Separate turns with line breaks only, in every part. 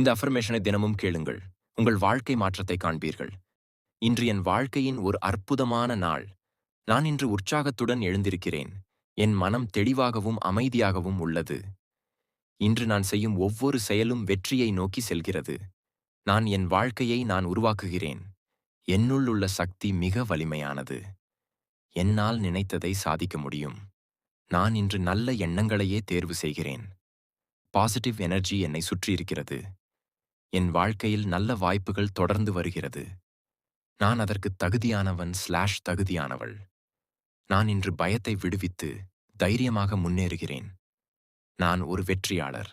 இந்த அஃபர்மேஷனை தினமும் கேளுங்கள். உங்கள் வாழ்க்கை மாற்றத்தை காண்பீர்கள். இன்று என் வாழ்க்கையின் ஒரு அற்புதமான நாள். நான் இன்று உற்சாகத்துடன் எழுந்திருக்கிறேன். என் மனம் தெளிவாகவும் அமைதியாகவும் உள்ளது. இன்று நான் செய்யும் ஒவ்வொரு செயலும் வெற்றியை நோக்கி செல்கிறது. என் வாழ்க்கையை நான் உருவாக்குகிறேன். என்னுள் உள்ள சக்தி மிக வலிமையானது. என்னால் நினைத்ததை சாதிக்க முடியும். நான் இன்று நல்ல எண்ணங்களையே தேர்வு செய்கிறேன். பாசிட்டிவ் எனர்ஜி என்னை சுற்றியிருக்கிறது. என் வாழ்க்கையில் நல்ல வாய்ப்புகள் தொடர்ந்து வருகிறது. நான் அதற்கு தகுதியானவன்/தகுதியானவள். நான் இன்று பயத்தை விடுவித்து தைரியமாக முன்னேறுகிறேன். நான் ஒரு வெற்றியாளர்.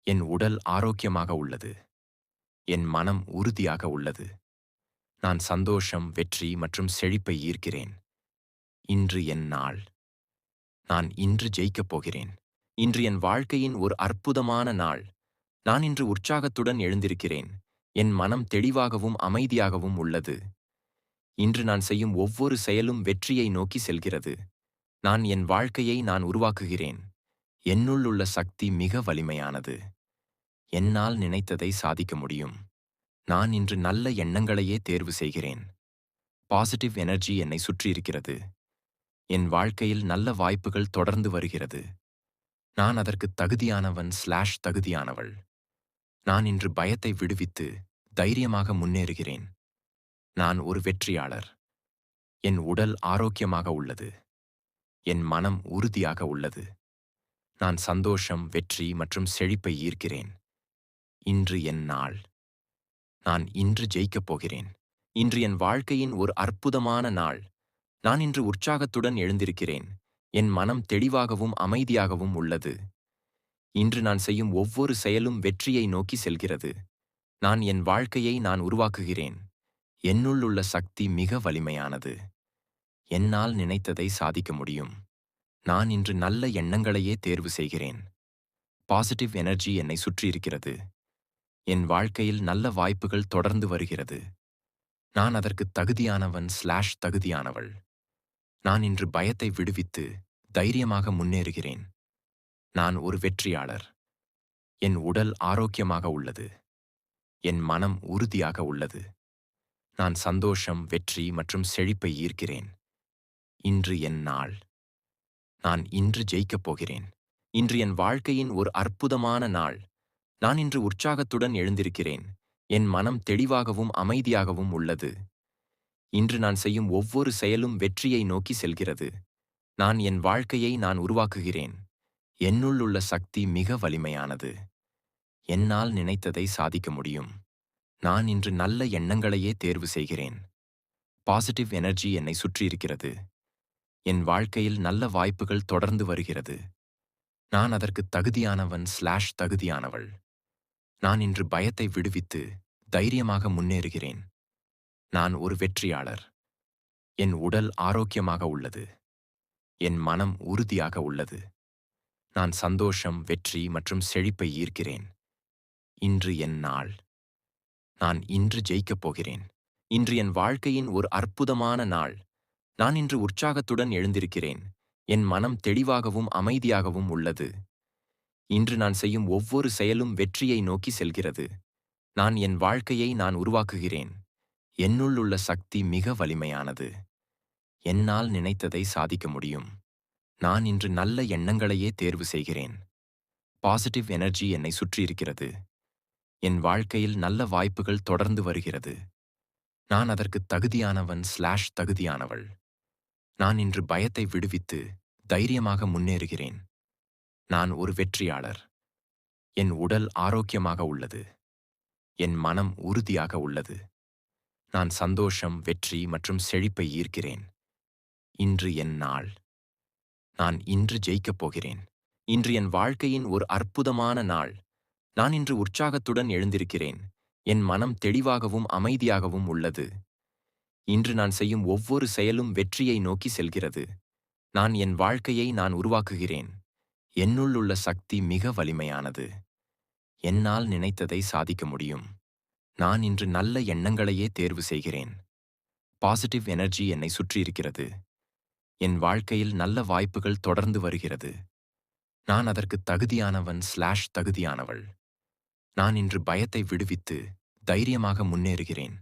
என் உடல் ஆரோக்கியமாக உள்ளது. என் மனம் உறுதியாக உள்ளது. நான் சந்தோஷம், வெற்றி மற்றும் செழிப்பை ஈர்க்கிறேன். இன்று என் நாள். நான் இன்று ஜெயிக்கப் போகிறேன். இன்று என் வாழ்க்கையின் ஒரு அற்புதமான நாள். நான் இன்று உற்சாகத்துடன் எழுந்திருக்கிறேன். என் மனம் தெளிவாகவும் அமைதியாகவும் உள்ளது. இன்று நான் செய்யும் ஒவ்வொரு செயலும் வெற்றியை நோக்கி செல்கிறது. என் வாழ்க்கையை நான் உருவாக்குகிறேன். என்னுள் உள்ள சக்தி மிக வலிமையானது. என்னால் நினைத்ததை சாதிக்க முடியும். நான் இன்று நல்ல எண்ணங்களையே தேர்வு செய்கிறேன். பாசிட்டிவ் எனர்ஜி என்னை சுற்றியிருக்கிறது. என் வாழ்க்கையில் நல்ல வாய்ப்புகள் தொடர்ந்து வருகிறது. நான் அதற்கு தகுதியானவன்/தகுதியானவள். நான் இன்று பயத்தை விடுவித்து தைரியமாக முன்னேறுகிறேன். நான் ஒரு வெற்றியாளர். என் உடல் ஆரோக்கியமாக உள்ளது. என் மனம் உறுதியாக உள்ளது. நான் சந்தோஷம், வெற்றி மற்றும் செழிப்பை ஈர்க்கிறேன். இன்று என் நாள். நான் இன்று ஜெயிக்கப் போகிறேன். இன்று என் வாழ்க்கையின் ஒரு அற்புதமான நாள். நான் இன்று உற்சாகத்துடன் எழுந்திருக்கிறேன். என் மனம் தெளிவாகவும் அமைதியாகவும் உள்ளது. இன்று நான் செய்யும் ஒவ்வொரு செயலும் வெற்றியை நோக்கி செல்கிறது. என் வாழ்க்கையை நான் உருவாக்குகிறேன். என்னுள் உள்ள சக்தி மிக வலிமையானது. என்னால் நினைத்ததை சாதிக்க முடியும். நான் இன்று நல்ல எண்ணங்களையே தேர்வு செய்கிறேன். பாசிட்டிவ் எனர்ஜி என்னை சுற்றியிருக்கிறது. என் வாழ்க்கையில் நல்ல வாய்ப்புகள் தொடர்ந்து வருகிறது. நான் அதற்கு தகுதியானவன்/தகுதியானவள். நான் இன்று பயத்தை விடுவித்து தைரியமாக முன்னேறுகிறேன். நான் ஒரு வெற்றியாளர். என் உடல் ஆரோக்கியமாக உள்ளது. என் மனம் உறுதியாக உள்ளது. நான் சந்தோஷம், வெற்றி மற்றும் செழிப்பை ஈர்க்கிறேன். இன்று என் நாள். நான் இன்று ஜெயிக்கப் போகிறேன். இன்று என் வாழ்க்கையின் ஒரு அற்புதமான நாள். நான் இன்று உற்சாகத்துடன் எழுந்திருக்கிறேன். என் மனம் தெளிவாகவும் அமைதியாகவும் உள்ளது. இன்று நான் செய்யும் ஒவ்வொரு செயலும் வெற்றியை நோக்கி செல்கிறது. என் வாழ்க்கையை நான் உருவாக்குகிறேன். என்னுள் உள்ள சக்தி மிக வலிமையானது. என்னால் நினைத்ததை சாதிக்க முடியும். நான் இன்று நல்ல எண்ணங்களையே தேர்வு செய்கிறேன். பாசிட்டிவ் எனர்ஜி என்னை சுற்றியிருக்கிறது. என் வாழ்க்கையில் நல்ல வாய்ப்புகள் தொடர்ந்து வருகிறது. நான் அதற்கு தகுதியானவன்/தகுதியானவள். நான் இன்று பயத்தை விடுவித்து தைரியமாக முன்னேறுகிறேன். நான் ஒரு வெற்றியாளர். என் உடல் ஆரோக்கியமாக உள்ளது. என் மனம் உறுதியாக உள்ளது. நான் சந்தோஷம், வெற்றி மற்றும் செழிப்பை ஈர்க்கிறேன். இன்று என் நாள். நான் இன்று ஜெயிக்கப் போகிறேன். இன்று என் வாழ்க்கையின் ஒரு அற்புதமான நாள். நான் இன்று உற்சாகத்துடன் எழுந்திருக்கிறேன். என் மனம் தெளிவாகவும் அமைதியாகவும் உள்ளது. இன்று நான் செய்யும் ஒவ்வொரு செயலும் வெற்றியை நோக்கி செல்கிறது. என் வாழ்க்கையை நான் உருவாக்குகிறேன். என்னுள் உள்ள சக்தி மிக வலிமையானது. என்னால் நினைத்ததை சாதிக்க முடியும். நான் இன்று நல்ல எண்ணங்களையே தேர்வு செய்கிறேன். பாசிட்டிவ் எனர்ஜி என்னை சுற்றியிருக்கிறது. என் வாழ்க்கையில் நல்ல வாய்ப்புகள் தொடர்ந்து வருகிறது. நான் அதற்கு தகுதியானவன்/தகுதியானவள். நான் இன்று பயத்தை விடுவித்து தைரியமாக முன்னேறுகிறேன். நான் ஒரு வெற்றியாளர். என் உடல் ஆரோக்கியமாக உள்ளது. என் மனம் உறுதியாக உள்ளது. நான் சந்தோஷம், வெற்றி மற்றும் செழிப்பை ஈர்க்கிறேன். இன்று என் நாள். நான் இன்று ஜெயிக்கப் போகிறேன். இன்று என் வாழ்க்கையின் ஒரு அற்புதமான நாள். நான் இன்று உற்சாகத்துடன் எழுந்திருக்கிறேன். என் மனம் தெளிவாகவும் அமைதியாகவும் உள்ளது. இன்று நான் செய்யும் ஒவ்வொரு செயலும் வெற்றியை நோக்கி செல்கிறது. என் வாழ்க்கையை நான் உருவாக்குகிறேன். என்னுள் உள்ள சக்தி மிக வலிமையானது. என்னால் நினைத்ததை சாதிக்க முடியும். நான் இன்று நல்ல எண்ணங்களையே தேர்வு செய்கிறேன். பாசிட்டிவ் எனர்ஜி என்னை சுற்றியிருக்கிறது. என் வாழ்க்கையில் நல்ல வாய்ப்புகள் தொடர்ந்து வருகிறது. நான் அதற்கு தகுதியானவன்/தகுதியானவள். நான் இன்று பயத்தை விடுவித்து தைரியமாக முன்னேறுகிறேன்.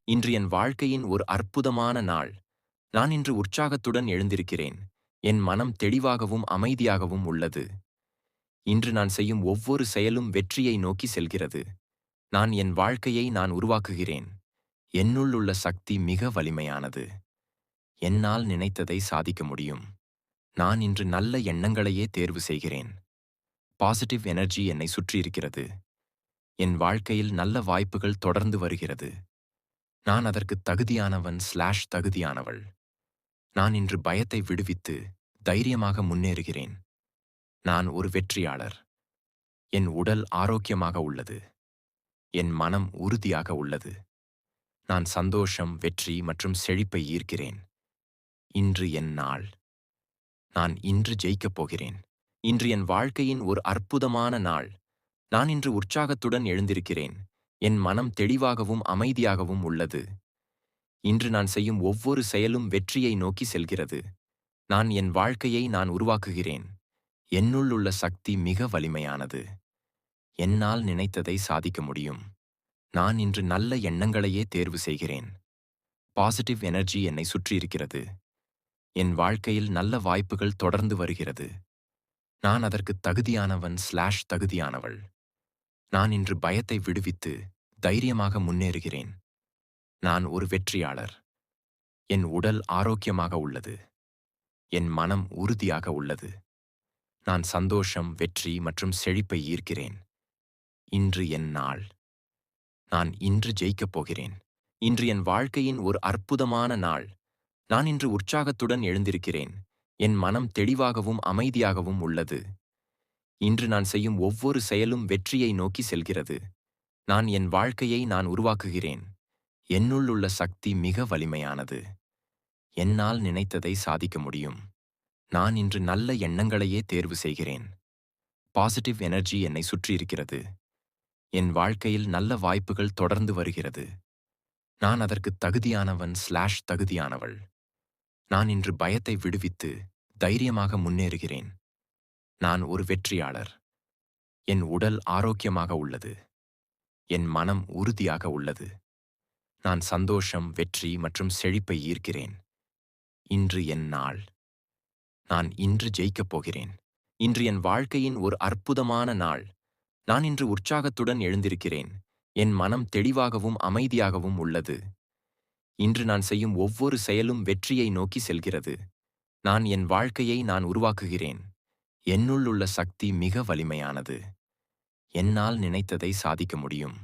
இன்று என் வாழ்க்கையின் ஒரு அற்புதமான நாள். நான் இன்று உற்சாகத்துடன் எழுந்திருக்கிறேன். என் மனம் தெளிவாகவும் அமைதியாகவும் உள்ளது. இன்று நான் செய்யும் ஒவ்வொரு செயலும் வெற்றியை நோக்கி செல்கிறது. என் வாழ்க்கையை நான் உருவாக்குகிறேன். என்னுள் உள்ள சக்தி மிக வலிமையானது. என்னால் நினைத்ததை சாதிக்க முடியும். நான் இன்று நல்ல எண்ணங்களையே தேர்வு செய்கிறேன். பாசிட்டிவ் எனர்ஜி என்னை சுற்றியிருக்கிறது. என் வாழ்க்கையில் நல்ல வாய்ப்புகள் தொடர்ந்து வருகிறது. நான் அதற்கு தகுதியானவன்/தகுதியானவள். நான் இன்று பயத்தை விடுவித்து தைரியமாக முன்னேறுகிறேன். நான் ஒரு வெற்றியாளர். என் உடல் ஆரோக்கியமாக உள்ளது. என் மனம் உறுதியாக உள்ளது. நான் சந்தோஷம், வெற்றி மற்றும் செழிப்பை ஈர்க்கிறேன். இன்று என் நாள். நான் இன்று ஜெயிக்கப் போகிறேன். இன்று என் வாழ்க்கையின் ஒரு அற்புதமான நாள். நான் இன்று உற்சாகத்துடன் எழுந்திருக்கிறேன். என் மனம் தெளிவாகவும் அமைதியாகவும் உள்ளது. இன்று நான் செய்யும் ஒவ்வொரு செயலும் வெற்றியை நோக்கி செல்கிறது. என் வாழ்க்கையை நான் உருவாக்குகிறேன். என்னுள் உள்ள சக்தி மிக வலிமையானது. என்னால் நினைத்ததை சாதிக்க முடியும். நான் இன்று நல்ல எண்ணங்களையே தேர்வு செய்கிறேன். பாசிட்டிவ் எனர்ஜி என்னை சுற்றியிருக்கிறது. என் வாழ்க்கையில் நல்ல வாய்ப்புகள் தொடர்ந்து வருகிறது. நான் அதற்கு தகுதியானவன்/தகுதியானவள். நான் இன்று பயத்தை விடுவித்து தைரியமாக முன்னேறுகிறேன். நான் ஒரு வெற்றியாளர். என் உடல் ஆரோக்கியமாக உள்ளது. என் மனம் உறுதியாக உள்ளது. நான் சந்தோஷம், வெற்றி மற்றும் செழிப்பை ஈர்க்கிறேன். இன்று என் நாள். நான் இன்று ஜெயிக்கப் போகிறேன். இன்று என் வாழ்க்கையின் ஒரு அற்புதமான நாள். நான் இன்று உற்சாகத்துடன் எழுந்திருக்கிறேன். என் மனம் தெளிவாகவும் அமைதியாகவும் உள்ளது. இன்று நான் செய்யும் ஒவ்வொரு செயலும் வெற்றியை நோக்கி செல்கிறது. என் வாழ்க்கையை நான் உருவாக்குகிறேன். என்னுள் உள்ள சக்தி மிக வலிமையானது. என்னால் நினைத்ததை சாதிக்க முடியும். நான் இன்று நல்ல எண்ணங்களையே தேர்வு செய்கிறேன். பாசிட்டிவ் எனர்ஜி என்னை சுற்றியிருக்கிறது. என் வாழ்க்கையில் நல்ல வாய்ப்புகள் தொடர்ந்து வருகிறது. நான் அதற்கு தகுதியானவன்/தகுதியானவள். நான் இன்று பயத்தை விடுவித்து தைரியமாக முன்னேறுகிறேன். நான் ஒரு வெற்றியாளர். என் உடல் ஆரோக்கியமாக உள்ளது. என் மனம் உறுதியாக உள்ளது. நான் சந்தோஷம், வெற்றி மற்றும் செழிப்பை ஈர்க்கிறேன். இன்று என் நாள். நான் இன்று ஜெயிக்கப் போகிறேன். இன்று என் வாழ்க்கையின் ஒரு அற்புதமான நாள். நான் இன்று உற்சாகத்துடன் எழுந்திருக்கிறேன். என் மனம் தெளிவாகவும் அமைதியாகவும் உள்ளது. இன்று நான் செய்யும் ஒவ்வொரு செயலும் வெற்றியை நோக்கி செல்கிறது. என் வாழ்க்கையை நான் உருவாக்குகிறேன். என்னுள் உள்ள சக்தி மிக வலிமையானது. என்னால் நினைத்ததை சாதிக்க முடியும்.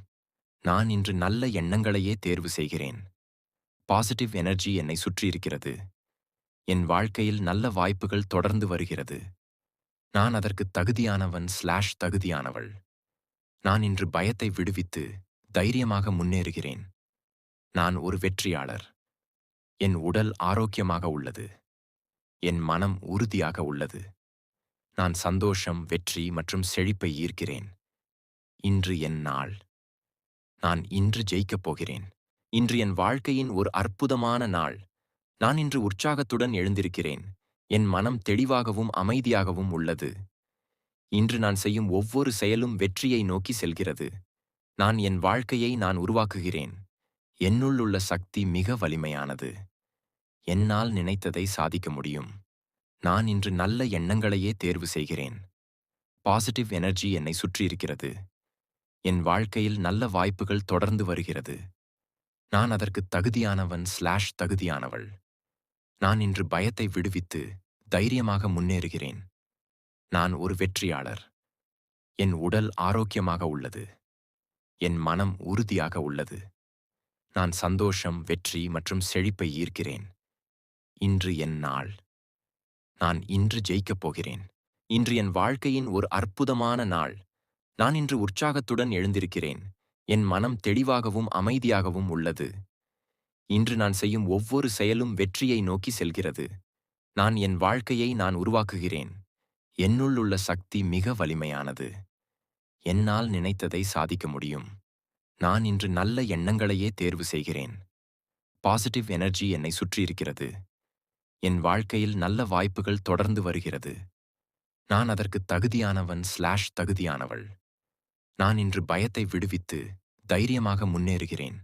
நான் இன்று நல்ல எண்ணங்களையே தேர்வு செய்கிறேன். பாசிட்டிவ் எனர்ஜி என்னை சுற்றியிருக்கிறது. என் வாழ்க்கையில் நல்ல வாய்ப்புகள் தொடர்ந்து வருகிறது. நான் அதற்கு தகுதியானவன்/தகுதியானவள். நான் இன்று பயத்தை விடுவித்து தைரியமாக முன்னேறுகிறேன். நான் ஒரு வெற்றியாளர். என் உடல் ஆரோக்கியமாக உள்ளது. என் மனம் உறுதியாக உள்ளது. நான் சந்தோஷம், வெற்றி மற்றும் செழிப்பை ஈர்க்கிறேன். இன்று என் நாள். நான் இன்று ஜெயிக்கப் போகிறேன். இன்று என் வாழ்க்கையின் ஒரு அற்புதமான நாள். நான் இன்று உற்சாகத்துடன் எழுந்திருக்கிறேன். என் மனம் தெளிவாகவும் அமைதியாகவும் உள்ளது. இன்று நான் செய்யும் ஒவ்வொரு செயலும் வெற்றியை நோக்கி செல்கிறது. என் வாழ்க்கையை நான் உருவாக்குகிறேன். என்னுள் உள்ள சக்தி மிக வலிமையானது. என்னால் நினைத்ததை சாதிக்க முடியும். நான் இன்று நல்ல எண்ணங்களையே தேர்வு செய்கிறேன். பாசிட்டிவ் எனர்ஜி என்னை சுற்றியிருக்கிறது. என் வாழ்க்கையில் நல்ல வாய்ப்புகள் தொடர்ந்து வருகிறது. நான் அதற்கு தகுதியானவன்/தகுதியானவள். நான் இன்று பயத்தை விடுவித்து தைரியமாக முன்னேறுகிறேன். நான் ஒரு வெற்றியாளர். என் உடல் ஆரோக்கியமாக உள்ளது. என் மனம் உறுதியாக உள்ளது. நான் சந்தோஷம், வெற்றி மற்றும் செழிப்பை ஈர்க்கிறேன். இன்று என் நாள். நான் இன்று ஜெயிக்கப் போகிறேன். இன்று என் வாழ்க்கையின் ஒரு அற்புதமான நாள். நான் இன்று உற்சாகத்துடன் எழுந்திருக்கிறேன். என் மனம் தெளிவாகவும் அமைதியாகவும் உள்ளது. இன்று நான் செய்யும் ஒவ்வொரு செயலும் வெற்றியை நோக்கி செல்கிறது. என் வாழ்க்கையை நான் உருவாக்குகிறேன். என்னுள் உள்ள சக்தி மிக வலிமையானது. என்னால் நினைத்ததை சாதிக்க முடியும். நான் இன்று நல்ல எண்ணங்களையே தேர்வு செய்கிறேன். பாசிட்டிவ் எனர்ஜி என்னை சுற்றியிருக்கிறது. என் வாழ்க்கையில் நல்ல வாய்ப்புகள் தொடர்ந்து வருகிறது. நான் அதற்கு தகுதியானவன்/தகுதியானவள். நான் இன்று பயத்தை விடுவித்து தைரியமாக முன்னேறுகிறேன்.